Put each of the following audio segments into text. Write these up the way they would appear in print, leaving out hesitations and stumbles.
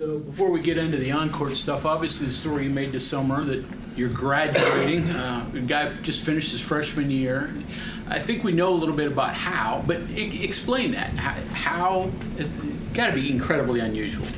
So before we get into the on-court stuff, obviously the story you made this summer that you're graduating. The guy just finished his freshman year. I think we know a little bit about how, but explain that. How it's got to be incredibly unusual.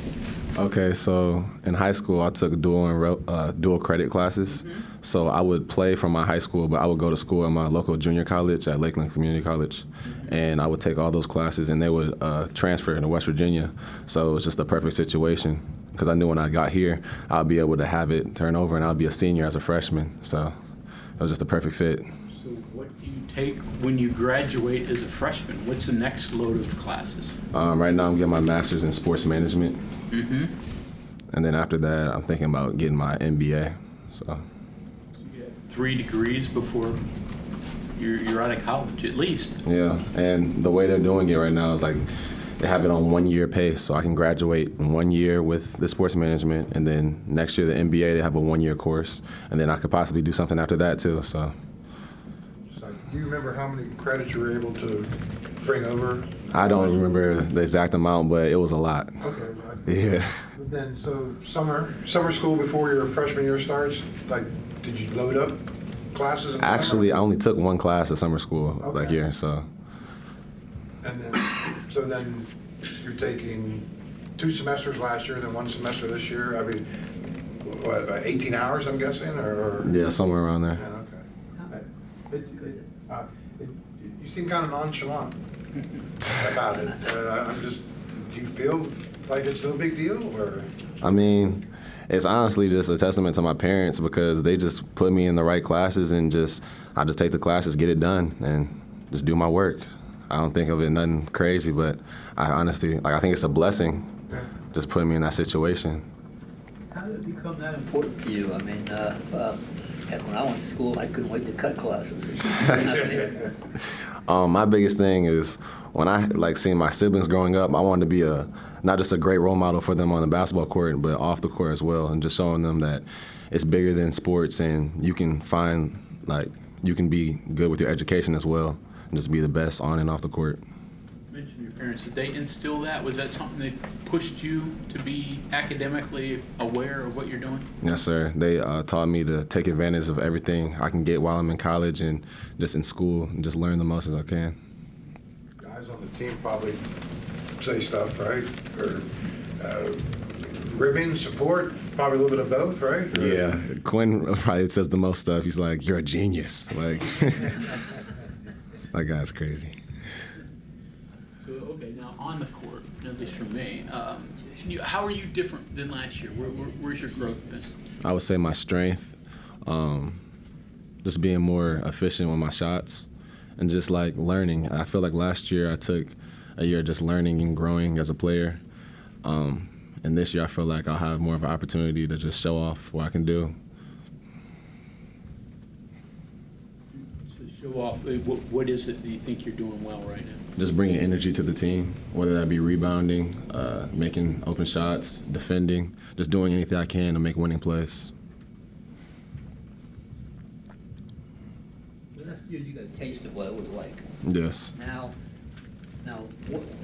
Okay, so in high school, I took dual credit classes. Mm-hmm. So I would play from my high school, but I would go to school at my local junior college at Lakeland Community College. Mm-hmm. And I would take all those classes, and they would transfer to West Virginia. So it was just a perfect situation because I knew when I got here, I'd be able to have it turn over, and I'd be a senior as a freshman. So it was just a perfect fit. So what do you take when you graduate as a freshman? What's the next load of classes? Right now, I'm getting my master's in sports management. Mm-hmm. And then after that, I'm thinking about getting my MBA. So you get 3 degrees before you're out of college, at least. Yeah, and the way they're doing it right now is like they have it on 1-year pace, so I can graduate in 1 year with the sports management, and then next year the MBA, they have a 1-year course, and then I could possibly do something after that too. So do you remember how many credits you were able to bring over? I don't remember the exact amount, but it was a lot. Okay. Yeah. Then, so summer school before your freshman year starts, like, did you load up classes? Actually, I only took 1 class at summer school that year, so. And then you're taking 2 semesters last year, then 1 semester this year. I mean, what, about 18 hours, I'm guessing, or? Yeah, somewhere around there. Yeah, okay. You seem kind of nonchalant about it. Do you feel like it's no big deal, or? I mean, it's honestly just a testament to my parents because they just put me in the right classes and I just take the classes, get it done, and just do my work. I don't think of it nothing crazy, but I honestly, I think it's a blessing just putting me in that situation. How did it become that important to you? I mean, heck, when I went to school, I couldn't wait to cut classes. My biggest thing is when I seeing my siblings growing up, I wanted to be not just a great role model for them on the basketball court, but off the court as well, and just showing them that it's bigger than sports, and you can you can be good with your education as well, and just be the best on and off the court. You mentioned your parents. Did they instill that? Was that something that pushed you to be academically aware of what you're doing? Yes, sir. They taught me to take advantage of everything I can get while I'm in college and just in school, and just learn the most as I can. Guys on the team probably say stuff, right? Or ribbing, support, probably a little bit of both, right? Or, yeah, Quinn probably says the most stuff. He's like, "You're a genius." Like, that guy's crazy. So, okay, now on the court, at least for me, how are you different than last year? Where's your growth been? I would say my strength, just being more efficient with my shots, and just learning. I feel like last year I took a year just learning and growing as a player. And this year I feel like I'll have more of an opportunity to just show off what I can do. So show off, what is it that you think you're doing well right now? Just bringing energy to the team, whether that be rebounding, making open shots, defending, just doing anything I can to make winning plays. Last year you got a taste of what it was like. Yes. Now,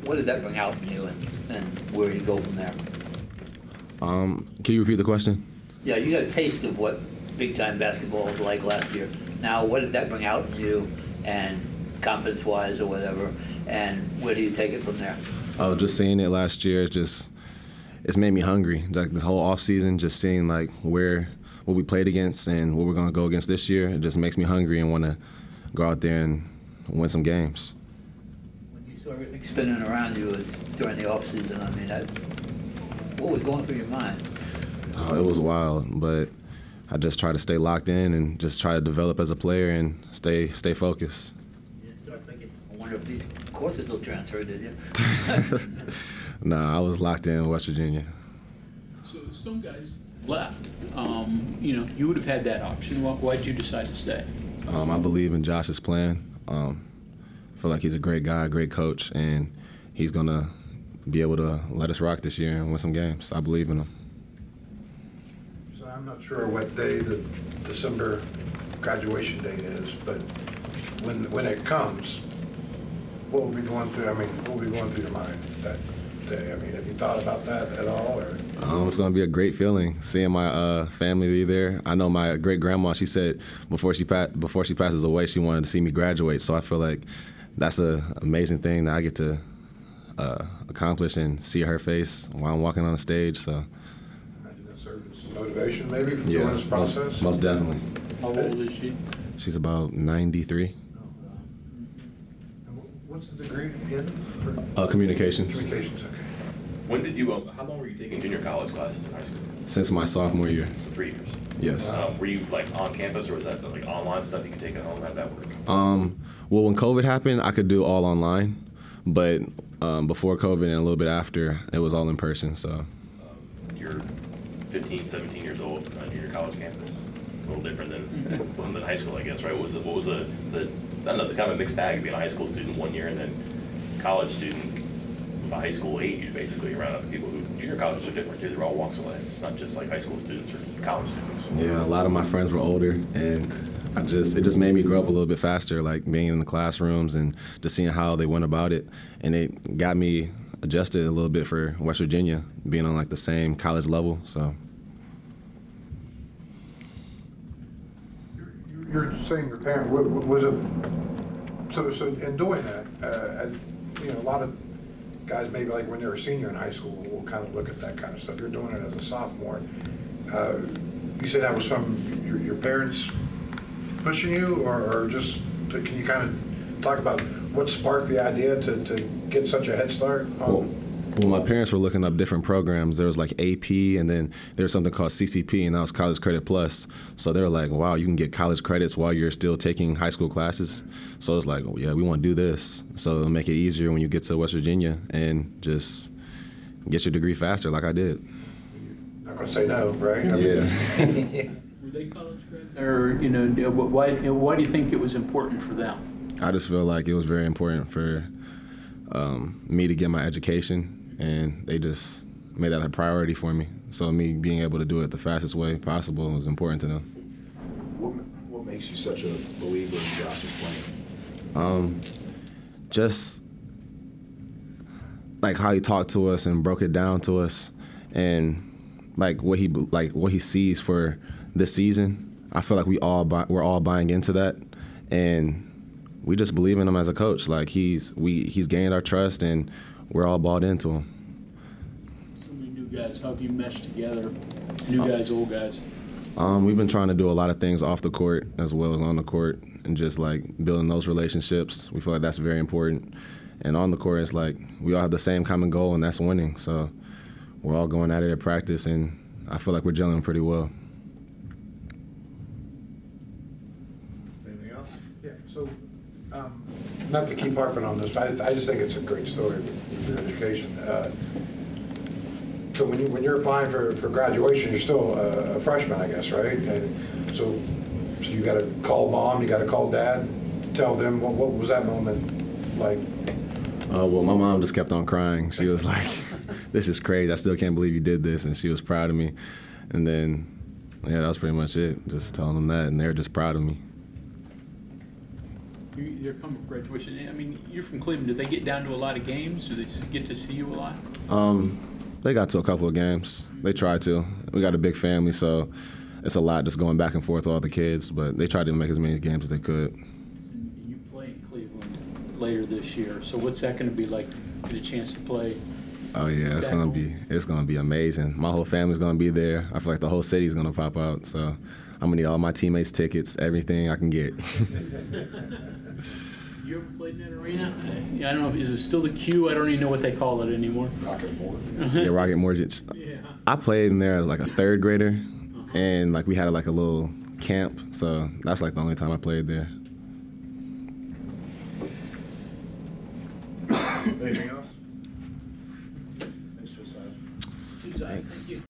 what did that bring out in you, and where do you go from there? Can you repeat the question? Yeah, you got a taste of what big-time basketball was like last year. Now, what did that bring out in you, and confidence-wise or whatever, and where do you take it from there? Oh, just seeing it last year, it's made me hungry. Like this whole off season, just seeing what we played against and what we're gonna go against this year, it just makes me hungry and want to go out there and win some games. So everything spinning around you during the off season. I mean, what was going through your mind? Oh, it was wild, but I just try to stay locked in and just try to develop as a player and stay focused. You didn't start thinking, I wonder if these courses will transfer, did you? Nah, I was locked in West Virginia. So some guys left. You would have had that option. Why'd you decide to stay? I believe in Josh's plan. I feel like he's a great guy, great coach, and he's going to be able to let us rock this year and win some games. I believe in him. So I'm not sure what day the December graduation date is, but when it comes, what will be going through your mind? day? I mean, have you thought about that at all? Or? It's going to be a great feeling seeing my family be there. I know my great grandma. She said before she passes away, she wanted to see me graduate. So I feel like that's an amazing thing that I get to accomplish and see her face while I'm walking on the stage. So That served as some motivation maybe for doing this process. Most definitely. How old is she? She's about 93. What's the degree in? Communications. Communications, okay. When did you, how long were you taking junior college classes in high school? Since my sophomore year. 3 years. Yes. Were you like on campus or was that like online stuff you could take at home? How'd that work? Well, when COVID happened, I could do all online, but before COVID and a little bit after, it was all in person. So You're 15, 17 years old on junior college campus. A little different than high school, I guess, right? What was the I don't know, the kind of a mixed bag of being a high school student 1 year and then college student with a high school age, basically, around other people who, junior colleges are different too. They're all walks of life. It's not just like high school students or college students. yeah, a lot of my friends were older, and it just made me grow up a little bit faster, like being in the classrooms and just seeing how they went about it. And it got me adjusted a little bit for West Virginia, being on like the same college level, so. You're saying your parent, was it, so in doing that, you know, a lot of guys maybe like when they're a senior in high school will kind of look at that kind of stuff. You're doing it as a sophomore. You say that was from your parents pushing you or just, can you kind of talk about what sparked the idea to get such a head start? Well, my parents were looking up different programs. There was like AP, and then there was something called CCP, and that was College Credit Plus. So they were like, wow, you can get college credits while you're still taking high school classes. So it was like, yeah, we want to do this. So it'll make it easier when you get to West Virginia and just get your degree faster like I did. Not going to say no, right? Yeah. Were they college grads? Or, you know, why do you think it was important for them? I just feel like it was very important for me to get my education, and they just made that a priority for me. So me being able to do it the fastest way possible was important to them. What makes you such a believer in Josh's plan? Just like how he talked to us and broke it down to us, and like what he sees for this season. I feel like we're all buying into that, and we just believe in him as a coach. Like he's gained our trust, and we're all bought into him. So many new guys, how have you meshed together? New guys, old guys. We've been trying to do a lot of things off the court as well as on the court, and just like building those relationships. We feel like that's very important. And on the court, it's like we all have the same common goal, and that's winning. So we're all going at it at practice, and I feel like we're gelling pretty well. Anything else? Yeah, so not to keep harping on this, but I just think it's a great story with your education. So when you're applying for graduation, you're still a freshman, I guess, right? And so you got to call mom, you got to call dad, tell them what was that moment like? Well, my mom just kept on crying. She was like, "This is crazy. I still can't believe you did this," and she was proud of me. And then, yeah, that was pretty much it. Just telling them that, and they were just proud of me. You're coming from graduation. I mean, you're from Cleveland. Do they get down to a lot of games? Do they get to see you a lot? They got to a couple of games. They try to. We got a big family, so it's a lot just going back and forth with all the kids, but they tried to make as many games as they could. And you play in Cleveland later this year. So what's that going to be like? Get a chance to play? Oh yeah, it's gonna be amazing. My whole family's gonna be there. I feel like the whole city's gonna pop out. So I'm gonna need all my teammates' tickets, everything I can get. You ever played in that arena? I don't know. Is it still the Q? I don't even know what they call it anymore. Rocket Mortgage. Yeah, Rocket Mortgage. Yeah. I played in there as like a third grader, and like we had like a little camp. So that's like the only time I played there. Anything else?